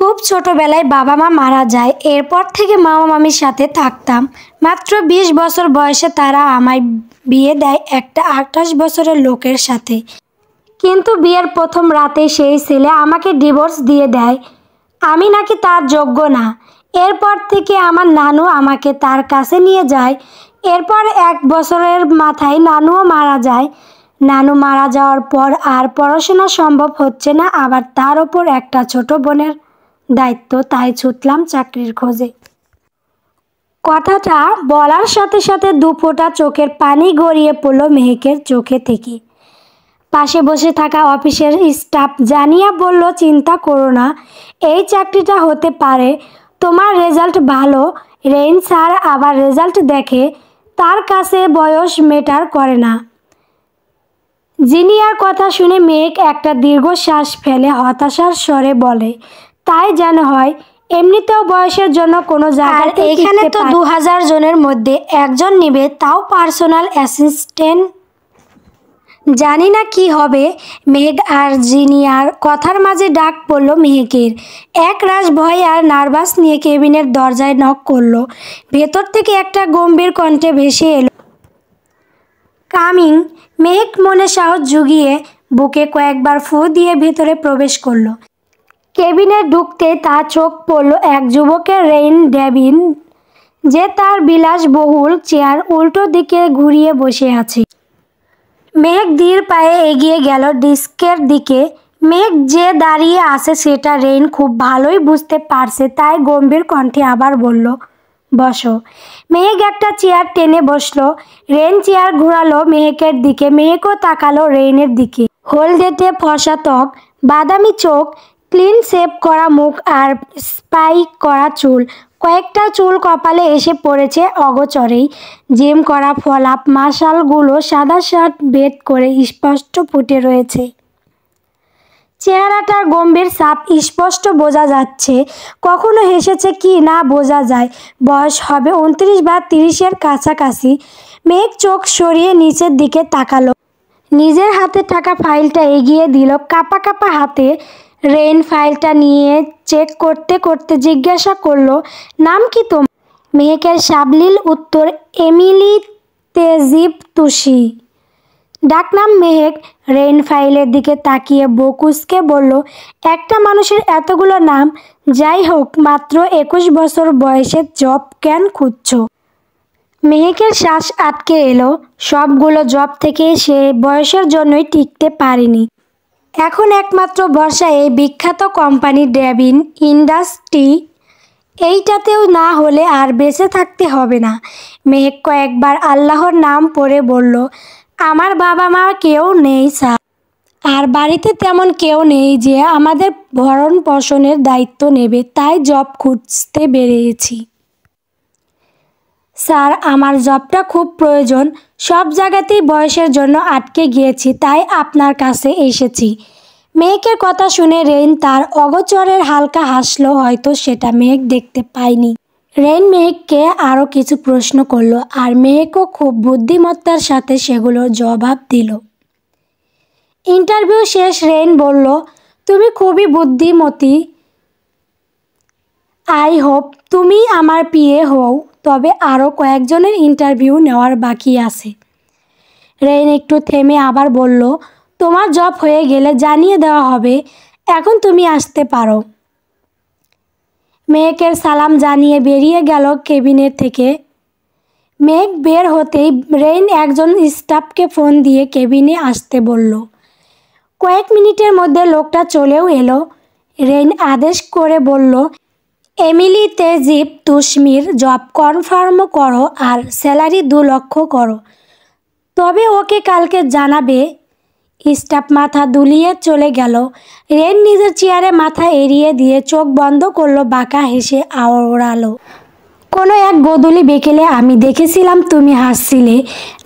খুব ছোটবেলায় বাবা মা মারা যায়। এরপর থেকে মামা মামির সাথে থাকতাম। মাত্র 20 বছর বয়সে তারা আমায় বিয়ে দেয় একটা 28 বছরের লোকের সাথে। কিন্তু বিয়ের প্রথম রাতে সেই ছেলে আমাকে ডিভোর্স দিয়ে দেয়, আমি নাকি তার যোগ্য না। এরপর থেকে আমার নানু আমাকে তার কাছে নিয়ে যায়। এরপর 1 বছরের মাথায় নানুও মারা যায়। নানু মারা যাওয়ার পর আর পড়াশোনা সম্ভব হচ্ছে না, আবার তার ওপর একটা ছোট বোনের দায়িত্ব, তাই ছুটলাম চাকরির খোঁজে। কথাটা বলার সাথে সাথে 2 ফোঁটা চোখের পানি গড়িয়ে পড়ল মেহেকের চোখে থেকে। পাশে বসে থাকা অফিসের স্টাফ জানিয়া বলল, চিন্তা করো না, এই চাকরিটা হতে পারে। তোমার রেজাল্ট ভালো। রেইন স্যার আবার রেজাল্ট দেখে, তার কাছে বয়স ম্যাটার করে না। জিনিয়ার কথা শুনে মেহেক একটা দীর্ঘশ্বাস ফেলে হতাশার স্বরে বলে, তাই যেন হয়, এমনিতেও বয়সের জন্য কোনো জায়গায় এখানে তো 2000 জনের মধ্যে একজন নেবে, তাও পার্সোনাল অ্যাসিস্ট্যান্ট। জানি না কি হবে। মেঘ আর জিনিয়ার কথার মাঝে ডাক পড়ল মেহেকের। একরাশ ভয় আর নার্ভাস নিয়ে কেবিনের দরজায় নক করলো। ভেতর থেকে একটা গম্ভীর কণ্ঠে ভেসে এলো, কামিং। মেহেক মনে সাহস জুগিয়ে বুকে কয়েকবার ফু দিয়ে ভেতরে প্রবেশ করলো। কেবিনে ঢুকতে তার চোখ পড়ল এক যুবকের, রেইন ডেভিন, যে তার বিলাসবহুল চেয়ার উল্টো দিকে ঘুরিয়ে বসে আছে। মেঘ ধীর পায়ে এগিয়ে গেল ডিস্কের দিকে। মেঘ যে দাঁড়িয়ে আছে সেটা রেইন খুব ভালোই বুঝতে পারছে, তাই গম্ভীর কণ্ঠে আবার বলল, বসো। মেঘ একটা চেয়ার টেনে বসলো। রেইন চেয়ার ঘোরালো মেহেকের দিকে। মেহেকও তাকালো রেইনের দিকে। হলদেটে ফর্সা ত্বক, বাদামি চোখ, ক্লিন শেভ করা মুখ আর স্পাইক করা চুল। কয়েকটা চুল কপালে এসে পড়েছে অগোচরেই। জিম করা ফলাপ মাসালগুলো সাদা শার্ট বেড করে স্পষ্ট ফুটে রয়েছে। চেহারাটার গম্ভীর ছাপ স্পষ্ট বোঝা যাচ্ছে। কখনো হেসেছে কি না বোঝা যায়। বয়স হবে 29 বা 30-এর কাছাকাছি। মেঘ চোখ সরিয়ে নিচের দিকে তাকালো। নিজের হাতে থাকা ফাইলটা এগিয়ে দিল কাঁপা কাঁপা হাতে। রেইন ফাইলটা নিয়ে চেক করতে করতে জিজ্ঞাসা করলো, নাম কি তোমার? মেহেকের সাবলীল উত্তর, এমিলি তেজিব তুষি। ডাকনাম মেহেক। রেইন ফাইলের দিকে তাকিয়ে বকুসকে বলল, একটা মানুষের এতগুলো নাম। যাই হোক, মাত্র 21 বছর বয়সে জব কেন খুঁজছো? মেহেকের শ্বাস আটকে এলো। সবগুলো জব থেকে সে বয়সের জন্যই টিকতে পারেনি। এখন একমাত্র ভরসা এই বিখ্যাত কোম্পানি ডেভিন ইন্ডাস্ট্রি। এইটাতেও না হলে আর বেঁচে থাকতে হবে না। মেহেক কয়েকবার আল্লাহর নাম পড়ে বলল, আমার বাবা মা কেউ নেই স্যার, আর বাড়িতে তেমন কেউ নেই যে আমাদের ভরণ পোষণের দায়িত্ব নেবে, তাই জব খুঁজতে বেরিয়েছি। স্যার, আমার জবটা খুব প্রয়োজন। সব জায়গাতেই বয়সের জন্য আটকে গিয়েছি, তাই আপনার কাছে এসেছি। মেহেকের কথা শুনে রেইন তার অগোচরের হালকা হাসলো, হয়তো সেটা মেহেক দেখতে পায়নি। রেইন মেহেককে আরও কিছু প্রশ্ন করলো, আর মেহেকও খুব বুদ্ধিমত্তার সাথে সেগুলোর জবাব দিল। ইন্টারভিউ শেষ। রেইন বলল, তুমি খুবই বুদ্ধিমতী। আই হোপ তুমি আমার পিএ হও। তবে আরও কয়েকজনের ইন্টারভিউ নেওয়ার বাকি আছে। রেইন একটু থেমে আবার বলল, তোমার জব হয়ে গেলে জানিয়ে দেওয়া হবে। এখন তুমি আসতে পারো। মেহেকের সালাম জানিয়ে বেরিয়ে গেল কেবিনের থেকে। মেঘ বের হতেই রেইন একজন স্টাফকে ফোন দিয়ে কেবিনে আসতে বলল। কয়েক মিনিটের মধ্যে লোকটা চলেও এলো। রেইন আদেশ করে বলল, এমিলি তেজিব তুষমির জব কনফার্ম করো আর স্যালারি 2 লক্ষ করো। তবে ওকে কালকে জানাবে। স্টাফ মাথা দুলিয়ে চলে গেল। রেইন নিজের চেয়ারে মাথা এড়িয়ে দিয়ে চোখ বন্ধ করলো, বাঁকা হেসে আওড়ালো, কোনো এক গোধূলি বিকেলে আমি দেখেছিলাম তুমি হাসছিলে।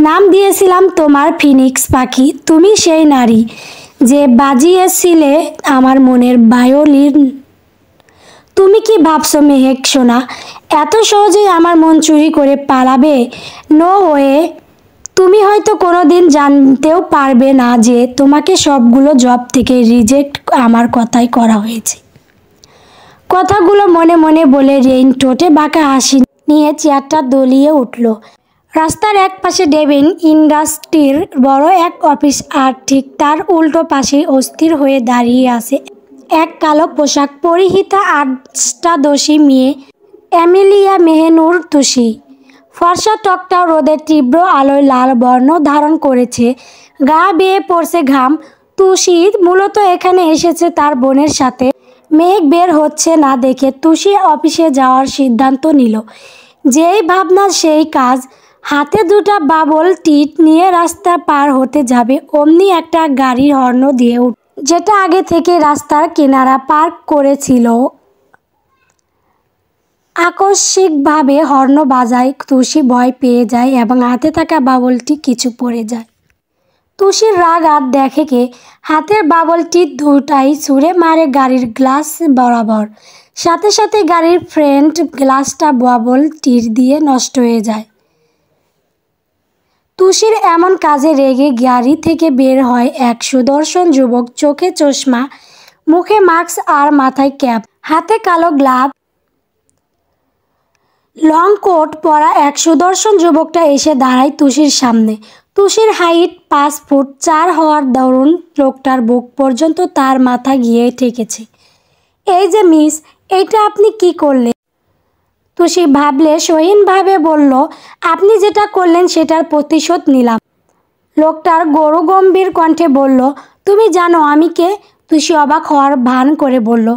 নাম দিয়েছিলাম তোমার ফিনিক্স পাখি। তুমি সেই নারী যে বাজিয়েছিলে আমার মনের ভায়োলিন। তুমি কি ভাবছো মেহেক সোনা, এত সহজেই আমার মন চুরি করে পালাবে? No way. তুমি হয়তো কোনো দিন জানতেও পারবে না যে তোমাকে সবগুলো জব থেকে রিজেক্ট আমার কথাই করা হয়েছে। কথাগুলো মনে মনে বলে রেইন ঠোঁটে বাঁকা হাসি নিয়ে চেয়ারটা দলিয়ে উঠল। রাস্তার এক পাশে ডেভিন ইন্ডাস্ট্রির বড় এক অফিস, আর ঠিক তার উল্টো পাশেই অস্থির হয়ে দাঁড়িয়ে আছে এক কালো পোশাক পরিহিতা অষ্টাদশী মেয়ে, এমিলিয়া মেহনুর তুষি। ফর্সা ত্বকটা রোদের তীব্র আলোয় লাল বর্ণ ধারণ করেছে, গা বেয়ে পড়ছে ঘাম। তুষি মূলত এখানে এসেছে তার বোনের সাথে। মেঘ বের হচ্ছে না দেখে তুষি অফিসে যাওয়ার সিদ্ধান্ত নিল। যেই ভাবনা সেই কাজ। হাতে দুটা বাবল টিট নিয়ে রাস্তা পার হতে যাবে, অমনি একটা গাড়ির হর্ন দিয়ে যেটা আগে থেকে রাস্তার কিনারা পার্ক করেছিল আকস্মিকভাবে হর্ন বাজায়। তুষি ভয় পেয়ে যায় এবং হাতে থাকা বাবলটি কিছু পড়ে যায়। তুষির রাগ আর দেখে কে, হাতের বাবলটি দুটাই ছুঁড়ে মারে গাড়ির গ্লাস বরাবর। সাথে সাথে গাড়ির ফ্রন্ট গ্লাসটা বাবলটির দিয়ে নষ্ট হয়ে যায়। তুষির এমন কাজে রেগে গাড়ি থেকে বের হয় এক সুদর্শন যুবক, চোখে চশমা, মুখে মাস্ক আর মাথায় ক্যাপ, হাতে কালো গ্লাভ, লং কোট পরা এক সুদর্শন যুবকটা এসে দাঁড়ায় তুষির সামনে। তুষির হাইট 5 ফুট 4 হওয়ার দরুন লোকটার বুক পর্যন্ত তার মাথা গিয়ে ঠেকেছে। এই যে মিস, এইটা আপনি কি করলেন? তুষি ভাবলে সহীনভাবে বলল, আপনি যেটা করলেন সেটার প্রতিশোধ নিলাম। লোকটার গম্ভীর কণ্ঠে বলল, তুমি জানো আমি কে? তুষি অবাক হওয়ার ভান করে বলল,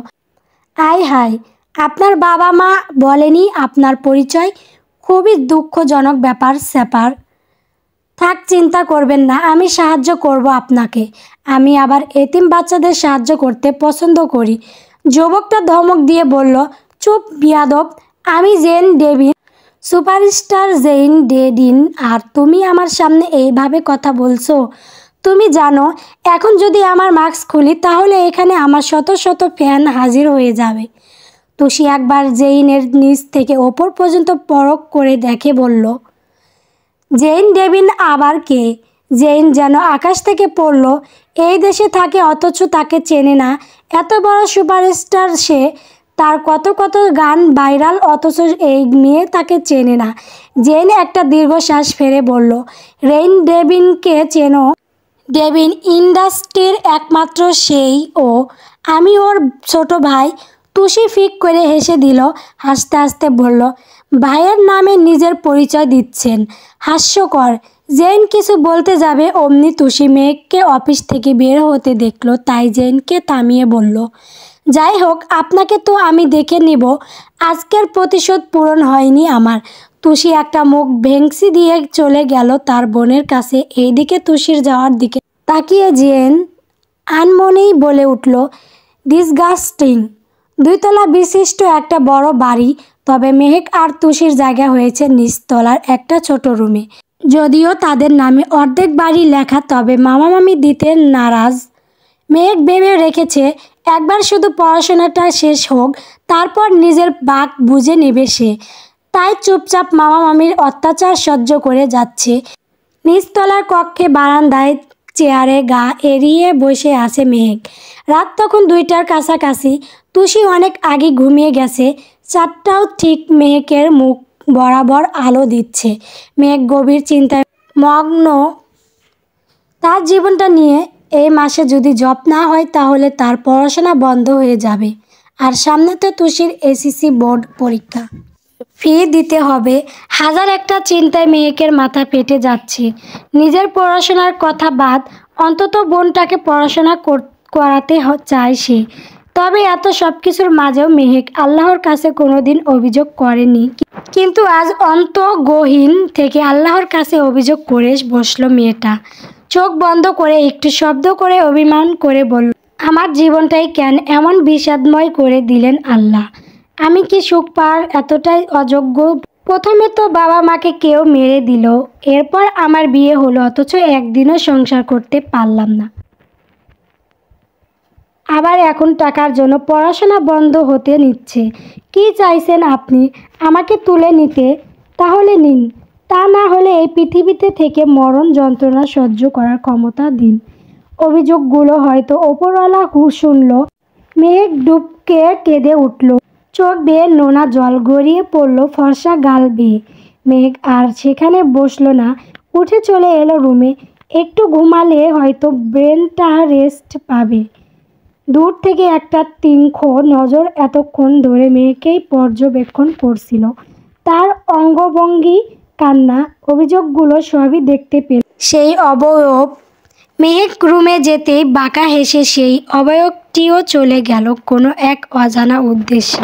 আয় হায়, আপনার বাবা মা বলেনি আপনার পরিচয়? খুবই দুঃখজনক ব্যাপার স্যাপার। থাক, চিন্তা করবেন না, আমি সাহায্য করব আপনাকে। আমি আবার এতিম বাচ্চাদের সাহায্য করতে পছন্দ করি। যুবকটা ধমক দিয়ে বলল, চুপ বিয়াদব, আমি Jen Devin, superstar Jen Devin, আর তুমি আমার সামনে এইভাবে কথা বলছো? তুমি জানো এখন যদি আমার মাস্ক খুলি তাহলে এখানে আমার শত শত ফ্যান হাজির হয়ে যাবে। তুষি একবার জেইনের নিচ থেকে ওপর পর্যন্ত পরখ করে দেখে বলল, জেন ডেভিন আবার কে? জেইন যেন আকাশ থেকে পড়ল। এই দেশে থাকে অথচ তাকে চেনে না। এত বড় সুপারস্টার সে, তার কত কত গান ভাইরাল, অথচ এই মেয়ে তাকে চেনে না। জেন একটা দীর্ঘশ্বাস ফেলে বলল, রেইন ডেভিনকে চেনো? ডেভিন ইন্ডাস্ট্রির একমাত্র সেই ও, আমি ওর ছোট ভাই। তুষি ফিক করে হেসে দিল, হাসতে হাসতে বলল, ভাইয়ের নামে নিজের পরিচয় দিচ্ছেন, হাস্যকর। জেন কিছু বলতে যাবে অমনি তুষি মেঘকে অফিস থেকে বের হতে দেখল, তাই জেনকে থামিয়ে বলল, যাই হোক, আপনাকে তো আমি দেখে নিব। আজকের প্রতিশোধ পূরণ হয়নি আমার। তুষি একটা মুখ ভেংসি দিয়ে চলে গেল তার বোনের কাছে। এইদিকে তুষির যাওয়ার দিকে তাকিয়ে জেন আনমনেই বলে উঠল, ডিসগাস্টিং। 2 তলা বিশিষ্ট একটা বড় বাড়ি, তবে মেহেক আর তুষির জায়গা হয়েছে নিচতলার একটা ছোট রুমে। যদিও তাদের নামে অর্ধেক বাড়ি লেখা, তবে মামা মামি দিতে নারাজ। মেহেক ভেবে রেখেছে একবার শুধু পড়াশোনাটা শেষ হোক, তারপর নিজের বাক বুঝে নেবে সে। তাই চুপচাপ মামা মামির অত্যাচার সহ্য করে যাচ্ছে। নিচতলার কক্ষে বারান্দায় চেয়ারে গা এড়িয়ে বসে আছে মেহেক। রাত তখন 2টার কাছাকাছি। তুষি অনেক আগে ঘুমিয়ে গেছে। 4টাও ঠিক মেহেকের মুখ বরাবর আলো দিচ্ছে। মেহেক গভীর চিন্তায় মগ্ন। তার জীবনটা নিয়ে। এই মাসে যদি জব না হয় তাহলে তার পড়াশোনা বন্ধ হয়ে যাবে। আর সামনে তো তুষির এসএসসি বোর্ড পরীক্ষা, ফি দিতে হবে। হাজার একটা চিন্তায় মেহেকের মাথা ফেটে যাচ্ছে। নিজের পড়াশোনার কথা বাদ, অন্তত বোনটাকে পড়াশোনা করাতে চায় সে। তবে এত সব কিছুর মাঝেও মেহেক আল্লাহর কাছে কোনোদিন অভিযোগ করেনি, কিন্তু আজ অন্তঃগহীন থেকে আল্লাহর কাছে অভিযোগ করে বসলো মেয়েটা। চোখ বন্ধ করে একটু শব্দ করে অভিমান করে বলল, আমার জীবনটাই কেন এমন বিষাদময় করে দিলেন আল্লাহ? আমি কি সুখ পাওয়ার এতটাই অযোগ্য? প্রথমে তো বাবা মাকে কেউ মেরে দিল, এরপর আমার বিয়ে হলো, অথচ একদিনও সংসার করতে পারলাম না। আবার এখন টাকার জন্য পড়াশোনা বন্ধ হতে নিচ্ছে। কি চাইছেন আপনি? আমাকে তুলে নিতে? তাহলে নিন, তা না হলে এই পৃথিবীতে থেকে মরণ যন্ত্রণা সহ্য করার ক্ষমতা দিন। অভিযোগগুলো হয়তো ওপরওয়ালা শুনল। মেহেক ডুবকে কেঁদে উঠল। চোখ বেয়ে নোনা জল গড়িয়ে পড়ল ফর্সা গাল বেয়ে। মেঘ আর সেখানে বসলো না, উঠে চলে এলো রুমে। একটু ঘুমালে হয়তো ব্রেনটা রেস্ট পাবে। দূর থেকে একটা তীক্ষ্ণ নজর এতক্ষণ ধরে মেয়েকেই পর্যবেক্ষণ করছিল। তার অঙ্গভঙ্গি, কান্না, অভিযোগগুলো সবই দেখতে পেল সেই অবয়ব। মেহেক রুমে যেতেই বাঁকা হেসে সেই অবয়বটিও চলে গেল কোনো এক অজানা উদ্দেশ্যে।